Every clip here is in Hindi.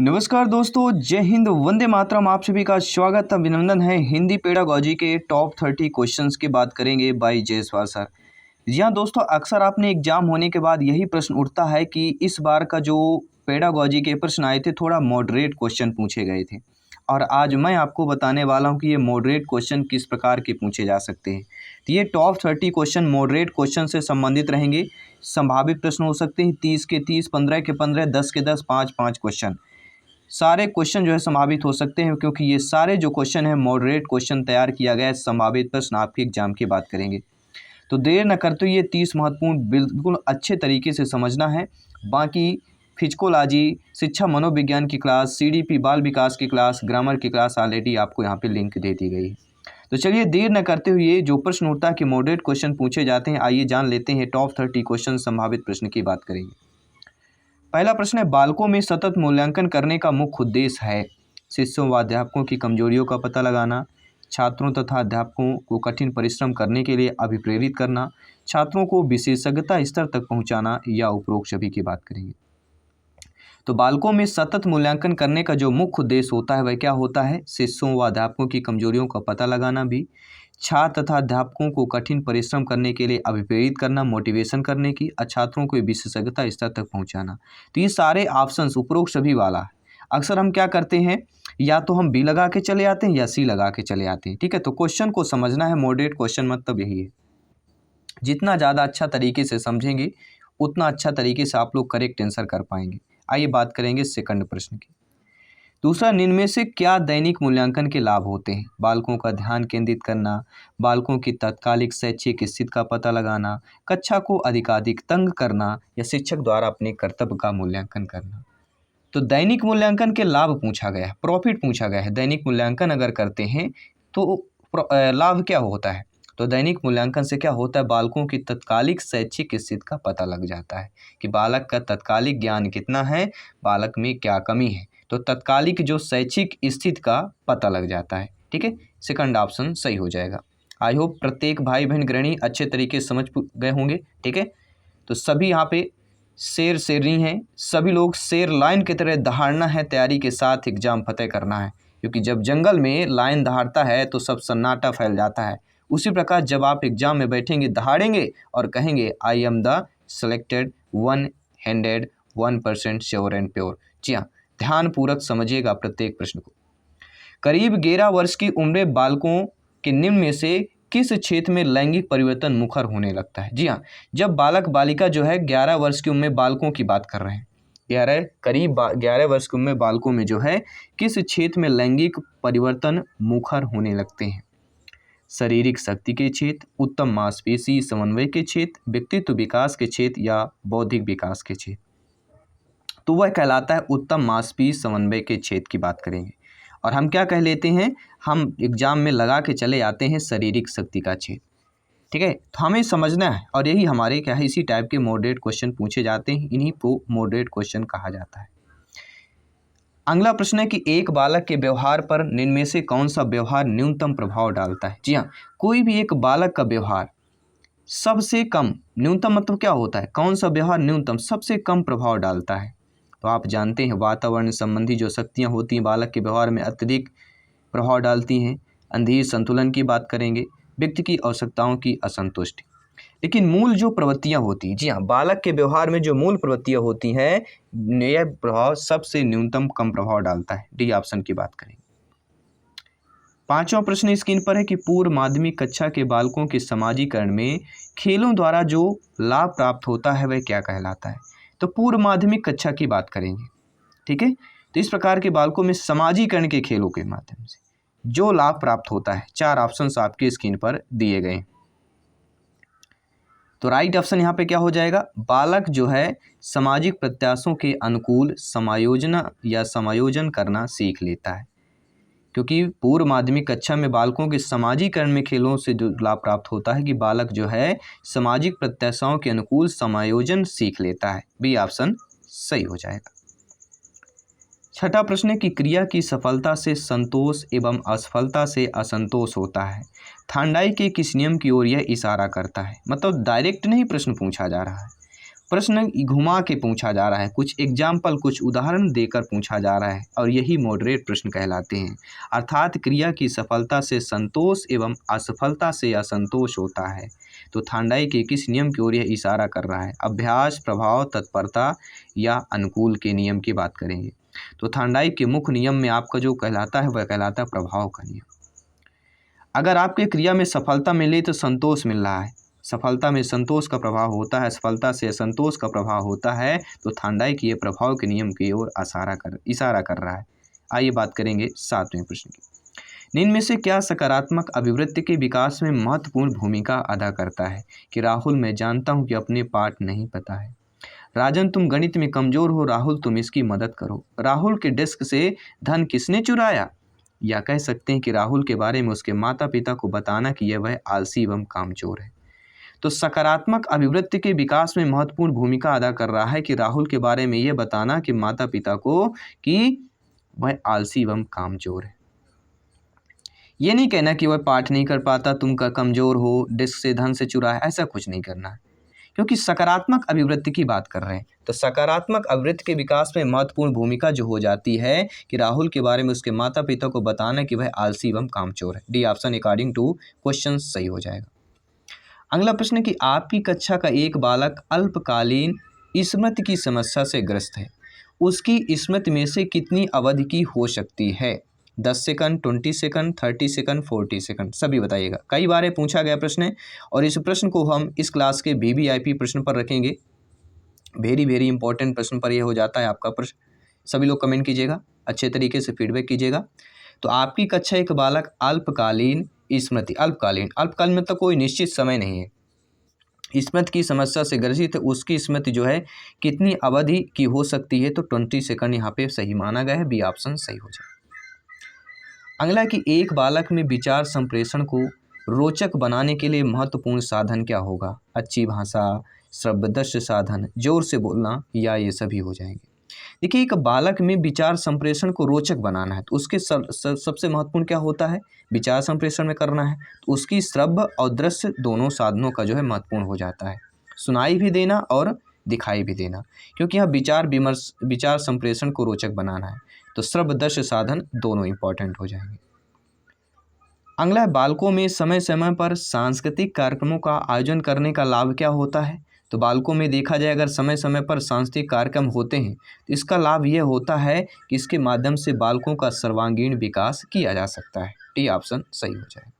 नमस्कार दोस्तों, जय हिंद, वंदे मातरम। आप सभी का स्वागत अभिनंदन है। हिंदी पेडागॉजी के टॉप 30 क्वेश्चंस की बात करेंगे बाय जयसवाल सर। जी हाँ दोस्तों, अक्सर आपने एग्जाम होने के बाद यही प्रश्न उठता है कि इस बार का जो पेडागॉजी के प्रश्न आए थे थोड़ा मॉडरेट क्वेश्चन पूछे गए थे, और आज मैं आपको बताने वाला हूँ कि ये मॉडरेट क्वेश्चन किस प्रकार के पूछे जा सकते हैं। तो ये टॉप 30 क्वेश्चन मॉडरेट क्वेश्चन से संबंधित रहेंगे। संभावित प्रश्न हो सकते हैं 30 के 30, 15 के 15, 10 के 10, 5-5 क्वेश्चन। सारे क्वेश्चन जो है संभावित हो सकते हैं, क्योंकि ये सारे जो क्वेश्चन है मॉडरेट क्वेश्चन तैयार किया गया है। संभावित प्रश्न आपके एग्जाम की बात करेंगे, तो देर न करते हुए ये 30 महत्वपूर्ण बिल्कुल अच्छे तरीके से समझना है। बाकी फिजिकोलॉजी, शिक्षा मनोविज्ञान की क्लास, सीडीपी बाल विकास की क्लास, ग्रामर की क्लास ऑलरेडी आपको यहाँ पे लिंक दे दी गई है। तो चलिए देर न करते हुए जो प्रश्न उठता है कि मॉडरेट क्वेश्चन पूछे जाते हैं, आइए जान लेते हैं। टॉप 30 क्वेश्चन संभावित प्रश्न की बात करेंगे। पहला प्रश्न है, बालकों में सतत मूल्यांकन करने का मुख्य उद्देश्य है शिष्यों व अध्यापकों की कमजोरियों का पता लगाना, छात्रों तथा अध्यापकों को कठिन परिश्रम करने के लिए अभिप्रेरित करना, छात्रों को विशेषज्ञता स्तर तक पहुंचाना, या उपरोक्त सभी की बात करेंगे। तो बालकों में सतत मूल्यांकन करने का जो मुख्य उद्देश्य होता है वह क्या होता है? शिष्यों व अध्यापकों की कमजोरियों का पता लगाना भी, छात्र तथा अध्यापकों को कठिन परिश्रम करने के लिए अभिप्रेरित करना, मोटिवेशन करने की, और छात्रों को विशेषज्ञता स्तर तक पहुंचाना। तो ये सारे ऑप्शंस उपरोक्त सभी वाला है। अक्सर हम क्या करते हैं, या तो हम बी लगा के चले आते हैं या सी लगा के चले आते हैं। ठीक है, तो क्वेश्चन को समझना है। मॉडरेट क्वेश्चन मतलब यही है, जितना ज़्यादा अच्छा तरीके से समझेंगे उतना अच्छा तरीके से आप लोग करेक्ट आंसर कर पाएंगे। आइए बात करेंगे सेकंड प्रश्न की। दूसरा, निम्न में से क्या दैनिक मूल्यांकन के लाभ होते हैं? बालकों का ध्यान केंद्रित करना, बालकों की तात्कालिक शैक्षिक स्थिति का पता लगाना, कक्षा को अधिकाधिक तंग करना, या शिक्षक द्वारा अपने कर्तव्य का मूल्यांकन करना। तो दैनिक मूल्यांकन के लाभ पूछा गया है, प्रॉफिट पूछा गया है। दैनिक मूल्यांकन अगर करते हैं तो लाभ क्या होता है? तो दैनिक मूल्यांकन से क्या होता है, बालकों की तत्कालिक शैक्षिक स्थिति का पता लग जाता है कि बालक का तत्कालिक ज्ञान कितना है, बालक में क्या कमी है। तो तत्कालिक जो शैक्षिक स्थिति का पता लग जाता है। ठीक है, सेकंड ऑप्शन सही हो जाएगा। आई होप प्रत्येक भाई बहन गृहिणी अच्छे तरीके से समझ गए होंगे। ठीक है, तो सभी यहाँ पे शेर शेरनी है, सभी लोग शेर लाइन की तरह दहाड़ना है, तैयारी के साथ एग्जाम फतेह करना है। क्योंकि जब जंगल में लाइन दहाड़ता है तो सब सन्नाटा फैल जाता है। उसी प्रकार जब आप एग्जाम में बैठेंगे, दहाड़ेंगे और कहेंगे I am the selected 1% sure and pure. जी हाँ, ध्यानपूर्वक समझिएगा प्रत्येक प्रश्न को। करीब 11 वर्ष की उम्र बालकों के निम्न में से किस क्षेत्र में लैंगिक परिवर्तन मुखर होने लगता है? जी हाँ, जब बालक बालिका जो है 11 वर्ष की उम्र में, बालकों की बात कर रहे हैं, 11 वर्ष की उम्र में बालकों में जो है किस क्षेत्र में लैंगिक परिवर्तन मुखर होने लगते हैं? शारीरिक शक्ति के क्षेत्र, उत्तम मांसपेशी समन्वय के क्षेत्र, व्यक्तित्व विकास के क्षेत्र, या बौद्धिक विकास के क्षेत्र। तो वह कहलाता है उत्तम मांसपेशी समन्वय के क्षेत्र की बात करेंगे। और हम क्या कह लेते हैं, हम एग्जाम में लगा के चले आते हैं शारीरिक शक्ति का क्षेत्र। ठीक है, तो हमें समझना है, और यही हमारे क्या है, इसी टाइप के मॉडरेट क्वेश्चन पूछे जाते हैं, इन्हीं को मॉडरेट क्वेश्चन कहा जाता है। अगला प्रश्न है कि एक बालक के व्यवहार पर निम्न में से कौन सा व्यवहार न्यूनतम प्रभाव डालता है? जी हाँ, कोई भी एक बालक का व्यवहार सबसे कम, न्यूनतम मतलब क्या होता है, कौन सा व्यवहार न्यूनतम सबसे कम प्रभाव डालता है? तो आप जानते हैं वातावरण संबंधी जो शक्तियाँ होती हैं बालक के व्यवहार में अत्यधिक प्रभाव डालती हैं। अंधीर संतुलन की बात करेंगे, व्यक्ति की आवश्यकताओं की असंतुष्टि। लेकिन मूल जो प्रवृत्तियाँ होती हैं, जी हाँ, बालक के व्यवहार में जो मूल प्रवृत्तियाँ होती हैं, यह प्रभाव सबसे न्यूनतम कम प्रभाव डालता है। डी ऑप्शन की बात करेंगे। पांचवा प्रश्न स्क्रीन पर है कि पूर्व माध्यमिक कक्षा के बालकों के समाजीकरण में खेलों द्वारा जो लाभ प्राप्त होता है वह क्या कहलाता है? तो पूर्व माध्यमिक कक्षा की बात करेंगे। ठीक है, तो इस प्रकार के बालकों में समाजीकरण के खेलों के माध्यम से जो लाभ प्राप्त होता है, चार ऑप्शंस आपके स्क्रीन पर दिए गए। तो राइट ऑप्शन यहाँ पे क्या हो जाएगा, बालक जो है सामाजिक प्रत्याशों के अनुकूल समायोजन करना सीख लेता है। क्योंकि पूर्व माध्यमिक कक्षा में बालकों के समाजीकरण में खेलों से जो लाभ प्राप्त होता है कि बालक जो है सामाजिक प्रत्याशाओं के अनुकूल समायोजन सीख लेता है। बी ऑप्शन सही हो जाएगा। छठा प्रश्न है कि क्रिया की सफलता से संतोष एवं असफलता से असंतोष होता है। थांडाई के किस नियम की ओर यह इशारा करता है? मतलब डायरेक्ट नहीं प्रश्न पूछा जा रहा है, प्रश्न घुमा के पूछा जा रहा है, कुछ एग्जाम्पल, कुछ उदाहरण देकर पूछा जा रहा है और यही मॉडरेट प्रश्न कहलाते हैं। अर्थात क्रिया की सफलता से संतोष एवं असफलता से असंतोष होता है। तो थांडाई के किस नियम की ओर यह इशारा कर रहा है? अभ्यास, प्रभाव, तत्परता या अनुकूल के नियम की बात करेंगे। तो थांडाई के मुख्य नियम में आपका जो कहलाता है वह कहलाता है प्रभाव का नियम। अगर आपके क्रिया में सफलता मिले तो संतोष मिल रहा है, सफलता में संतोष का प्रभाव होता है, असफलता से असंतोष का प्रभाव होता है, तो थांडाई की ये प्रभाव के नियम की ओर इशारा कर रहा है। आइए बात करेंगे 7वें प्रश्न की। निम्न में से क्या सकारात्मक अभिवृत्ति के विकास में महत्वपूर्ण भूमिका अदा करता है? कि राहुल, मैं जानता हूँ कि अपने पाठ नहीं पता है। राजन, तुम गणित में कमजोर हो, राहुल तुम इसकी मदद करो। राहुल के डेस्क से धन किसने चुराया? या कह सकते हैं कि राहुल के बारे में उसके माता पिता को बताना कि यह वह आलसी एवं कामचोर है। तो सकारात्मक अभिवृत्ति के विकास में महत्वपूर्ण भूमिका अदा कर रहा है कि राहुल के बारे में यह बताना कि माता पिता को कि वह आलसी एवं कामचोर है। ये नहीं कहना कि वह पाठ नहीं कर पाता, तुम का कमजोर हो, डेस्क से धन से चुरा है, ऐसा कुछ नहीं करना है, क्योंकि सकारात्मक अभिवृत्ति की बात कर रहे हैं। तो सकारात्मक अभिवृत्ति के विकास में महत्वपूर्ण भूमिका जो हो जाती है कि राहुल के बारे में उसके माता पिता को बताना कि वह आलसी एवं कामचोर है। D option according to question सही हो जाएगा। अगला प्रश्न कि आपकी कक्षा का एक बालक अल्पकालीन स्मृति की समस्या से ग्रस्त है, उसकी स्मृति में से कितनी अवधि की हो सकती है? 10 सेकंड, 20 सेकंड, 30 सेकंड, 40 सेकंड, सभी बताइएगा। कई बार पूछा गया प्रश्न है और इस प्रश्न को हम इस क्लास के VVIP प्रश्न पर रखेंगे। वेरी वेरी इंपॉर्टेंट प्रश्न पर यह हो जाता है आपका प्रश्न। सभी लोग कमेंट कीजिएगा, अच्छे तरीके से फीडबैक कीजिएगा। तो आपकी कक्षा एक बालक अल्पकालीन स्मृति, अल्पकालीन मतलब कोई निश्चित समय नहीं है, स्मृति की समस्या से ग्रसित है, उसकी स्मृति जो है कितनी अवधि की हो सकती है? तो 20 सेकंड यहाँ पे सही माना गया है, बी ऑप्शन सही हो जाए। अगला कि एक बालक में विचार संप्रेषण को रोचक बनाने के लिए महत्वपूर्ण साधन क्या होगा? अच्छी भाषा, श्रव्यदृश्य साधन, जोर से बोलना, या ये सभी हो जाएंगे। देखिए, एक बालक में विचार संप्रेषण को रोचक बनाना है तो उसके सबसे महत्वपूर्ण क्या होता है? विचार संप्रेषण में करना है तो उसकी श्रव्य और दृश्य दोनों साधनों का जो है महत्वपूर्ण हो जाता है, सुनाई भी देना और दिखाई भी देना, क्योंकि यहाँ विचार संप्रेषण को रोचक बनाना है तो श्रव्य दृश्य साधन दोनों इंपॉर्टेंट हो जाएंगे। अगला, बालकों में समय समय पर सांस्कृतिक कार्यक्रमों का आयोजन करने का लाभ क्या होता है? तो बालकों में देखा जाए अगर समय समय पर सांस्कृतिक कार्यक्रम होते हैं तो इसका लाभ यह होता है कि इसके माध्यम से बालकों का सर्वांगीण विकास किया जा सकता है। डी ऑप्शन सही हो जाए।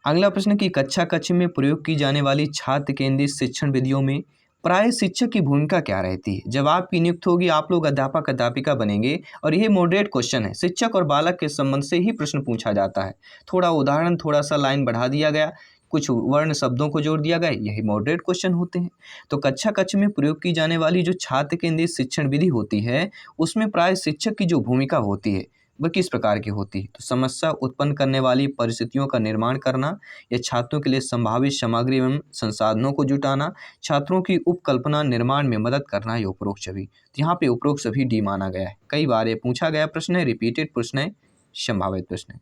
अगला प्रश्न कि कक्षा कक्ष में प्रयोग की जाने वाली छात्र केंद्रित शिक्षण विधियों में प्राय शिक्षक की भूमिका क्या रहती है? जब आपकी नियुक्त होगी आप लोग अध्यापक अध्यापिका बनेंगे और यह मॉडरेट क्वेश्चन है, शिक्षक और बालक के संबंध से ही प्रश्न पूछा जाता है। थोड़ा उदाहरण, थोड़ा सा लाइन बढ़ा दिया गया, कुछ वर्ण शब्दों को जोड़ दिया गया, यही मॉडरेट क्वेश्चन होते हैं। तो कक्षा कक्ष में प्रयोग की जाने वाली जो छात्र केंद्रित शिक्षण विधि होती है उसमें प्राय शिक्षक की जो भूमिका होती है वह किस प्रकार की होती है? तो समस्या उत्पन्न करने वाली परिस्थितियों का निर्माण करना, या छात्रों के लिए संभावित सामग्री एवं संसाधनों को जुटाना, छात्रों की उपकल्पना निर्माण में मदद करना, या उपरोक्त सभी। तो यहाँ पे उपरोक्त सभी डी माना गया है। कई बार ये पूछा गया प्रश्न है, रिपीटेड प्रश्न है, संभावित प्रश्न है।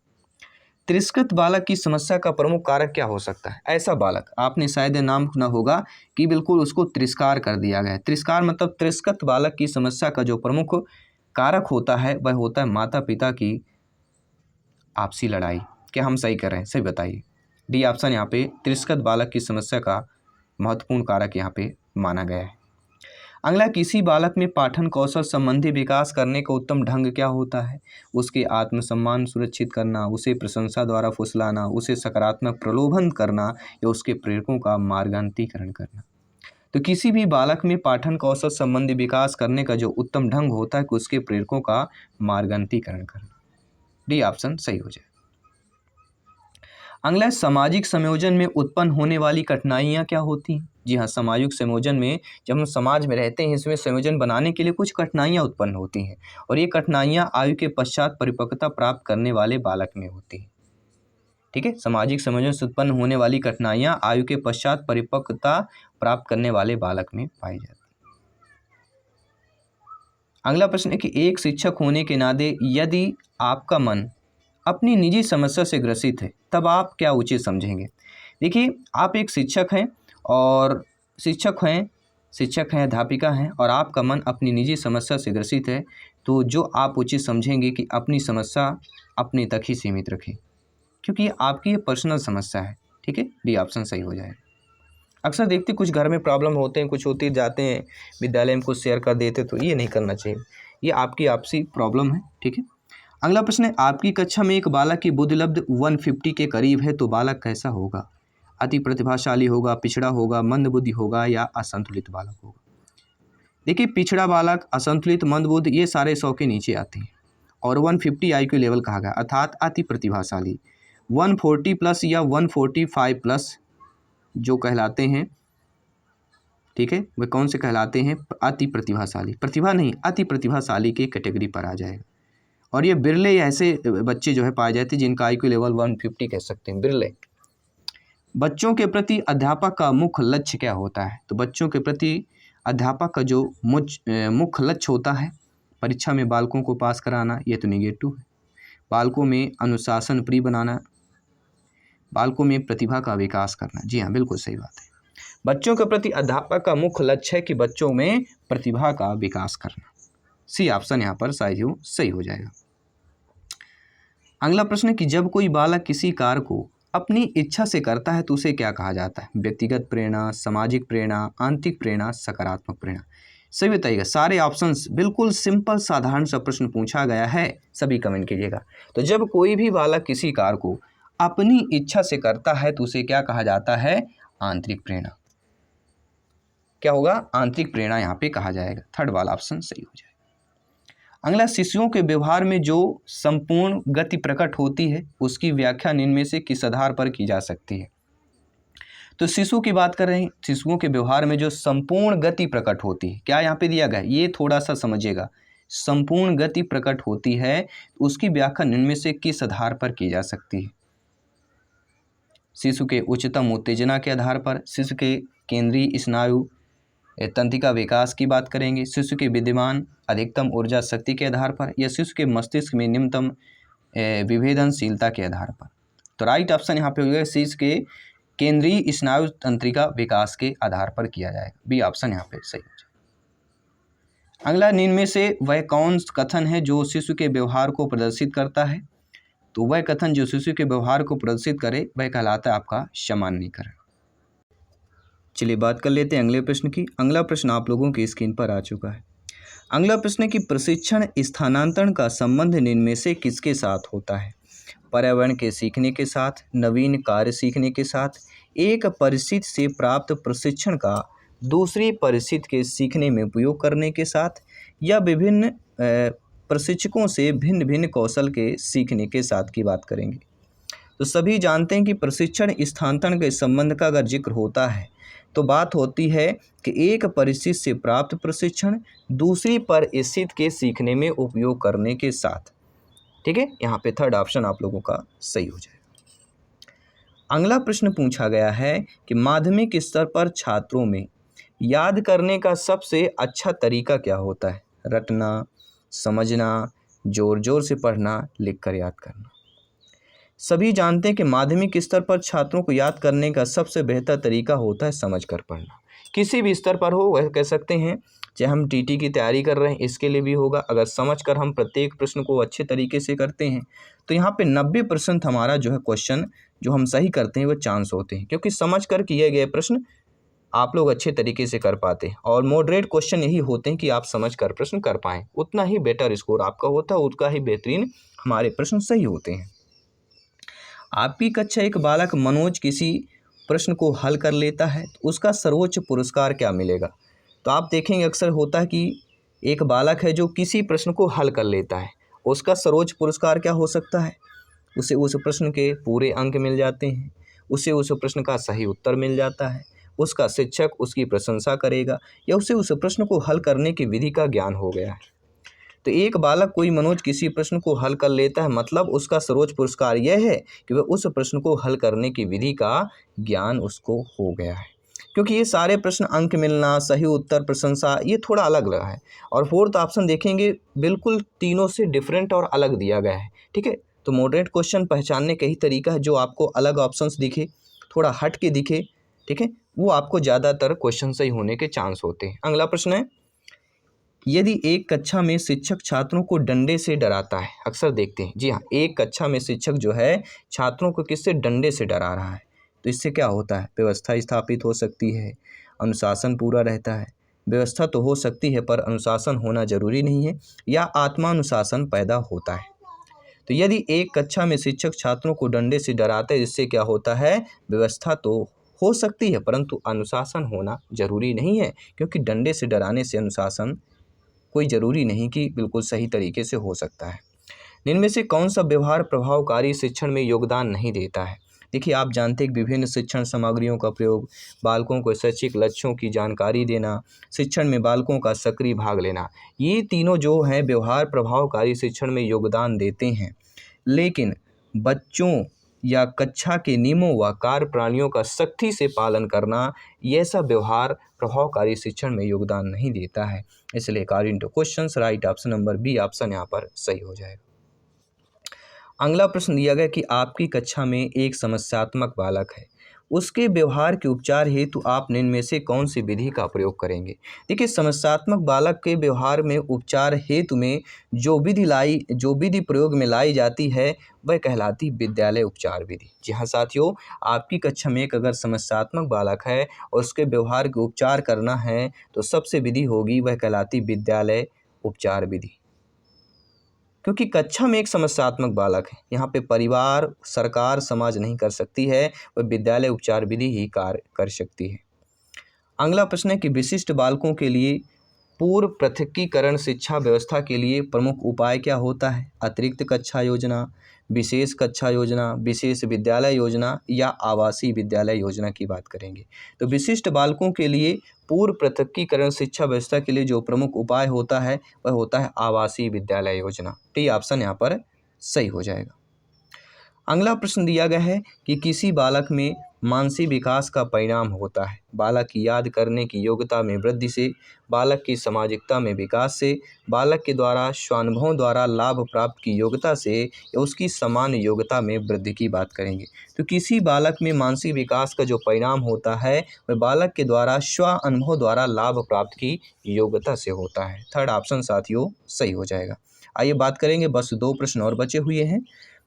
तिरस्कृत बालक की समस्या का प्रमुख कारक क्या हो सकता है? ऐसा बालक, आपने शायद नाम सुना होगा कि बिल्कुल उसको तिरस्कार कर दिया गया है। तिरस्कार मतलब तिरस्कृत बालक की समस्या का जो प्रमुख कारक होता है वह होता है माता पिता की आपसी लड़ाई। क्या हम सही कर रहे हैं? सही बताइए। डी ऑप्शन यहाँ पे तिरस्कृत बालक की समस्या का महत्वपूर्ण कारक यहाँ पे माना गया है। अगला, किसी बालक में पाठन कौशल संबंधी विकास करने का उत्तम ढंग क्या होता है? उसके आत्मसम्मान सुरक्षित करना, उसे प्रशंसा द्वारा फुसलाना, उसे सकारात्मक प्रलोभन करना, या उसके प्रेरकों का मार्गान्तीकरण करना। तो किसी भी बालक में पाठन कौशल संबंधी विकास करने का जो उत्तम ढंग होता है कि उसके प्रेरकों का मार्गान्तीकरण करना। डी ऑप्शन सही हो जाए। अगला, सामाजिक संयोजन में उत्पन्न होने वाली कठिनाइयाँ क्या होती हैं? जी हाँ, सामाजिक संयोजन में जब हम समाज में रहते हैं इसमें संयोजन बनाने के लिए कुछ कठिनाइयाँ उत्पन्न होती हैं और ये कठिनाइयाँ आयु के पश्चात परिपक्वता प्राप्त करने वाले बालक में होती हैं। ठीक है, सामाजिक संयोजन से उत्पन्न होने वाली कठिनाइयाँ आयु के पश्चात परिपक्वता प्राप्त करने वाले बालक में पाई जाती है। अगला प्रश्न है कि एक शिक्षक होने के नाते यदि आपका मन अपनी निजी समस्या से ग्रसित है तब आप क्या उचित समझेंगे? देखिए, आप एक शिक्षक हैं और शिक्षक हैं, अध्यापिका हैं और आपका मन अपनी निजी समस्या से ग्रसित है, तो जो आप उचित समझेंगे कि अपनी समस्या अपने तक ही सीमित रखें, क्योंकि ये आपकी ये पर्सनल समस्या है। ठीक है, बी ऑप्शन सही हो जाएगा। अक्सर देखते कुछ घर में प्रॉब्लम होते हैं, कुछ होते जाते हैं विद्यालय में कुछ शेयर कर देते, तो ये नहीं करना चाहिए, ये आपकी आपसी प्रॉब्लम है। ठीक है, अगला प्रश्न है, आपकी कक्षा में एक बालक की बुद्धि लब्ध 150 के करीब है, तो बालक कैसा होगा? अति प्रतिभाशाली होगा, पिछड़ा होगा, मंदबुद्धि होगा या असंतुलित बालक होगा? देखिए, पिछड़ा बालक, असंतुलित, मंदबुद्धि ये सारे 100 के नीचे आते हैं और 150 IQ लेवल कहा गया, अर्थात अति प्रतिभाशाली। 140 प्लस या 145 प्लस जो कहलाते हैं, ठीक है, वे कौन से कहलाते हैं? अति प्रतिभाशाली। प्रतिभा नहीं, अति प्रतिभाशाली की कैटेगरी पर आ जाएगा। और ये बिरले ऐसे बच्चे जो है पाए जाते हैं जिनका IQ लेवल 150 कह सकते हैं, बिरले। बच्चों के प्रति अध्यापक का मुख्य लक्ष्य क्या होता है? तो बच्चों के प्रति अध्यापक का जो मुख्य लक्ष्य होता है, परीक्षा में बालकों को पास कराना, ये तो नेगेटिव है। बालकों में अनुशासन प्रिय बनाना, बालकों में प्रतिभा का विकास करना। जी हाँ, बिल्कुल सही बात है। बच्चों के प्रति अध्यापक का मुख्य लक्ष्य है कि बच्चों में प्रतिभा का विकास करना। सी ऑप्शन यहाँ पर सही हो जाएगा। अगला प्रश्न है कि जब कोई बालक किसी कार्य को अपनी इच्छा से करता है तो उसे क्या कहा जाता है? व्यक्तिगत प्रेरणा, सामाजिक प्रेरणा, आंतरिक प्रेरणा, सकारात्मक प्रेरणा। सही बताइएगा। सारे ऑप्शंस बिल्कुल सिंपल साधारण सा प्रश्न पूछा गया है, सभी कमेंट कीजिएगा। तो जब कोई भी बालक किसी कार्य को अपनी इच्छा से करता है तो उसे क्या कहा जाता है? आंतरिक प्रेरणा। क्या होगा? आंतरिक प्रेरणा यहाँ पे कहा जाएगा। थर्ड वाला ऑप्शन सही हो जाएगा। अगला, शिशुओं के व्यवहार में जो संपूर्ण गति प्रकट होती है उसकी व्याख्या निम्न में से किस आधार पर की जा सकती है? तो शिशु की बात कर रहे हैं, शिशुओं के व्यवहार में जो संपूर्ण गति प्रकट होती है, क्या यहाँ पे दिया गया है? ये थोड़ा सा समझिएगा। संपूर्ण गति प्रकट होती है, उसकी व्याख्या निम्न में से किस आधार पर की जा सकती है? शिशु के उच्चतम उत्तेजना के आधार पर, शिशु के केंद्रीय स्नायु तंत्रिका विकास की बात करेंगे, शिशु के विद्यमान अधिकतम ऊर्जा शक्ति के आधार पर, या शिशु के मस्तिष्क में निम्नतम विभेदनशीलता के आधार पर। तो राइट ऑप्शन यहाँ पे हो गया शिशु के केंद्रीय स्नायु तंत्रिका विकास के आधार पर किया जाएगा। बी ऑप्शन यहाँ पे सही हो जाएगा। अगला, निम्न में से वह कौन कथन है जो शिशु के व्यवहार को प्रदर्शित करता है? तो वह कथन जो शिशु के व्यवहार को प्रदर्शित करे वह कहलाता है आपका सामान्यीकरण। चलिए बात कर लेते हैं अगले प्रश्न की। अगला प्रश्न आप लोगों की स्क्रीन पर आ चुका है। अगला प्रश्न है कि प्रशिक्षण स्थानांतरण का संबंध निम्न में से किसके साथ होता है? पर्यावरण के सीखने के साथ, नवीन कार्य सीखने के साथ, एक परिस्थिति से प्राप्त प्रशिक्षण का दूसरी परिस्थिति के सीखने में उपयोग करने के साथ, या विभिन्न प्रशिक्षकों से भिन्न भिन्न कौशल के सीखने के साथ की बात करेंगे। तो सभी जानते हैं कि प्रशिक्षण स्थानांतरण के संबंध का अगर जिक्र होता है तो बात होती है कि एक परिस्थिति से प्राप्त प्रशिक्षण दूसरी परिस्थिति के सीखने में उपयोग करने के साथ। ठीक है, यहाँ पे थर्ड ऑप्शन आप लोगों का सही हो जाएगा। अगला प्रश्न पूछा गया है कि माध्यमिक स्तर पर छात्रों में याद करने का सबसे अच्छा तरीका क्या होता है? रटना, समझना, जोर जोर से पढ़ना, लिखकर याद करना। सभी जानते हैं कि माध्यमिक स्तर पर छात्रों को याद करने का सबसे बेहतर तरीका होता है समझकर पढ़ना। किसी भी स्तर पर हो, वह कह सकते हैं चाहे हम टीटी की तैयारी कर रहे हैं इसके लिए भी होगा। अगर समझकर हम प्रत्येक प्रश्न को अच्छे तरीके से करते हैं तो यहाँ पे 90% हमारा जो है क्वेश्चन जो हम सही करते हैं वो चांस होते हैं, क्योंकि समझ कर किए गए प्रश्न आप लोग अच्छे तरीके से कर पाते हैं। और मॉडरेट क्वेश्चन यही होते हैं कि आप समझ कर प्रश्न कर पाएँ, उतना ही बेटर स्कोर आपका होता है, उतना ही बेहतरीन हमारे प्रश्न सही होते हैं। आपकी कक्षा एक बालक मनोज किसी प्रश्न को हल कर लेता है तो उसका सर्वोच्च पुरस्कार क्या मिलेगा? तो आप देखेंगे अक्सर होता है कि एक बालक है जो किसी प्रश्न को हल कर लेता है, उसका सर्वोच्च पुरस्कार क्या हो सकता है? उसे उस प्रश्न के पूरे अंक मिल जाते हैं, उसे उस प्रश्न का सही उत्तर मिल जाता है, उसका शिक्षक उसकी प्रशंसा करेगा, या उसे उस प्रश्न को हल करने की विधि का ज्ञान हो गया है। तो एक बालक कोई मनोज किसी प्रश्न को हल कर लेता है, मतलब उसका सर्वोच्च पुरस्कार यह है कि वह उस प्रश्न को हल करने की विधि का ज्ञान उसको हो गया है। क्योंकि ये सारे प्रश्न अंक मिलना, सही उत्तर, प्रशंसा, ये थोड़ा अलग लगा है। और फोर्थ ऑप्शन देखेंगे बिल्कुल तीनों से डिफरेंट और अलग दिया गया है। ठीक है, तो मॉडरेट क्वेश्चन पहचानने का ही तरीका है जो आपको अलग ऑप्शंस दिखे, थोड़ा हट के दिखे, ठीक है, वो आपको ज़्यादातर क्वेश्चन सही होने के चांस होते हैं। अगला प्रश्न है, यदि एक कक्षा में शिक्षक छात्रों को डंडे से डराता है, अक्सर देखते हैं, जी हाँ, एक कक्षा में शिक्षक जो है छात्रों को किससे, डंडे से डरा रहा है, तो इससे क्या होता है, व्यवस्था स्थापित हो सकती है, अनुशासन पूरा रहता है। व्यवस्था तो हो सकती है पर अनुशासन होना जरूरी नहीं है, या आत्मानुशासन पैदा होता है। तो यदि एक कक्षा में शिक्षक छात्रों को डंडे से डराते हैं, इससे क्या होता है, व्यवस्था तो हो सकती है परंतु अनुशासन होना जरूरी नहीं है, क्योंकि डंडे से डराने से अनुशासन कोई ज़रूरी नहीं कि बिल्कुल सही तरीके से हो सकता है। इनमें से कौन सा व्यवहार प्रभावकारी शिक्षण में योगदान नहीं देता है। देखिए, आप जानते हैं कि विभिन्न शिक्षण सामग्रियों का प्रयोग, बालकों को शैक्षिक लक्ष्यों की जानकारी देना, शिक्षण में बालकों का सक्रिय भाग लेना, ये तीनों जो हैं व्यवहार प्रभावकारी शिक्षण में योगदान देते हैं। लेकिन बच्चों या कक्षा के नियमों व कार्य प्रणालियों का सख्ती से पालन करना, यह सब व्यवहार प्रभावकारी शिक्षण में योगदान नहीं देता है। इसलिए according to questions right option number B option यहाँ पर सही हो जाएगा। अगला प्रश्न दिया गया कि आपकी कक्षा में एक समस्यात्मक बालक है, उसके व्यवहार के उपचार हेतु आप इनमें से कौन सी विधि का प्रयोग करेंगे। देखिए, समस्यात्मक बालक के व्यवहार में उपचार हेतु में जो विधि प्रयोग में लाई जाती है वह कहलाती विद्यालय उपचार विधि। जी हाँ साथियों, आपकी कक्षा में एक अगर समस्यात्मक बालक है और उसके व्यवहार के उपचार करना है तो सबसे विधि होगी वह कहलाती विद्यालय उपचार विधि, क्योंकि कक्षा में एक समस्यात्मक बालक है, यहाँ पे परिवार, सरकार, समाज नहीं कर सकती है, वह विद्यालय उपचार विधि ही कार्य कर सकती है। अगला प्रश्न है कि विशिष्ट बालकों के लिए पूर्व पृथकीकरण शिक्षा व्यवस्था के लिए प्रमुख उपाय क्या होता है। अतिरिक्त कक्षा योजना, विशेष कक्षा योजना, विशेष विद्यालय योजना या आवासीय विद्यालय योजना की बात करेंगे। तो विशिष्ट बालकों के लिए पूर्व पृथकीकरण शिक्षा व्यवस्था के लिए जो प्रमुख उपाय होता है वह होता है आवासीय विद्यालय योजना। तो ये ऑप्शन यहाँ पर सही हो जाएगा। अगला प्रश्न दिया गया है कि किसी बालक में मानसिक विकास का परिणाम होता है बालक की याद करने की योग्यता में वृद्धि से, बालक की सामाजिकता में विकास से, बालक के द्वारा स्वानुभव द्वारा लाभ प्राप्त की योग्यता से, या उसकी सामान्य योग्यता में वृद्धि की बात करेंगे। तो किसी बालक में मानसिक विकास का जो परिणाम होता है वह बालक के द्वारा स्व अनुभव द्वारा लाभ प्राप्त की योग्यता से होता है। थर्ड ऑप्शन साथियों सही हो जाएगा। आइए बात करेंगे, बस 2 प्रश्न और बचे हुए हैं।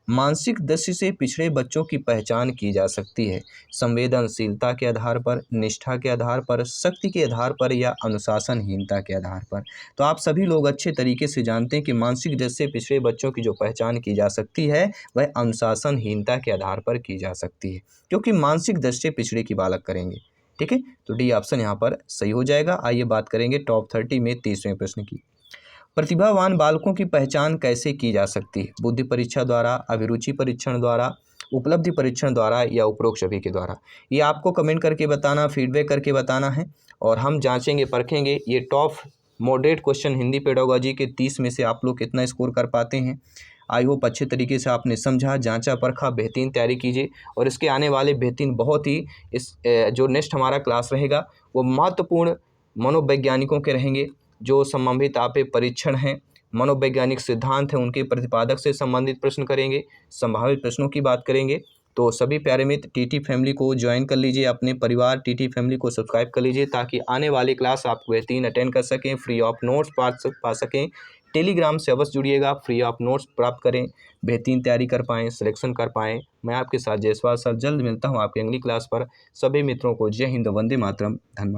मानसिक दृष्टि से पिछड़े बच्चों की पहचान की जा सकती है संवेदनशीलता के आधार पर, निष्ठा के आधार पर, शक्ति के आधार पर या अनुशासनहीनता के आधार पर। तो आप सभी लोग अच्छे तरीके से जानते हैं कि मानसिक दृष्टि से पिछड़े बच्चों की जो पहचान की जा सकती है वह अनुशासनहीनता के आधार पर की जा सकती है, क्योंकि मानसिक दृष्टि पिछड़े की बालक करेंगे। ठीक है, तो डी ऑप्शन यहाँ पर सही हो जाएगा। आइए बात करेंगे टॉप 30 में 30वें प्रश्न की। प्रतिभावान बालकों की पहचान कैसे की जा सकती है। बुद्धि परीक्षा द्वारा, अभिरुचि परीक्षण द्वारा, उपलब्धि परीक्षण द्वारा या उपरोक्त सभी के द्वारा। ये आपको कमेंट करके बताना, फीडबैक करके बताना है और हम जांचेंगे परखेंगे ये top moderate question Hindi pedagogy के 30 में से आप लोग कितना स्कोर कर पाते हैं। आई होप अच्छे तरीके से आपने समझा, जांचा, परखा, बेहतरीन तैयारी कीजिए और इसके आने वाले बेहतरीन बहुत ही जो नेक्स्ट हमारा क्लास रहेगा वो महत्वपूर्ण मनोवैज्ञानिकों के रहेंगे, जो संबंधित आपके परीक्षण हैं, मनोवैज्ञानिक सिद्धांत हैं, उनके प्रतिपादक से संबंधित प्रश्न करेंगे, संभावित प्रश्नों की बात करेंगे। तो सभी प्यारे मित्र टीटी फैमिली को ज्वाइन कर लीजिए, अपने परिवार टीटी फैमिली को सब्सक्राइब कर लीजिए ताकि आने वाली क्लास आप बेहतरीन अटेंड कर सकें, फ्री ऑफ नोट्स पा सकें। टेलीग्राम से अवश्य जुड़िएगा, फ्री ऑफ नोट्स प्राप्त करें, बेहतरीन तैयारी कर पाएँ, सिलेक्शन कर पाएँ। मैं आपके साथ जयसवाल सर जल्द मिलता हूँ आपकी अगली क्लास पर। सभी मित्रों को जय हिंद, वंदे मातरम, धन्यवाद।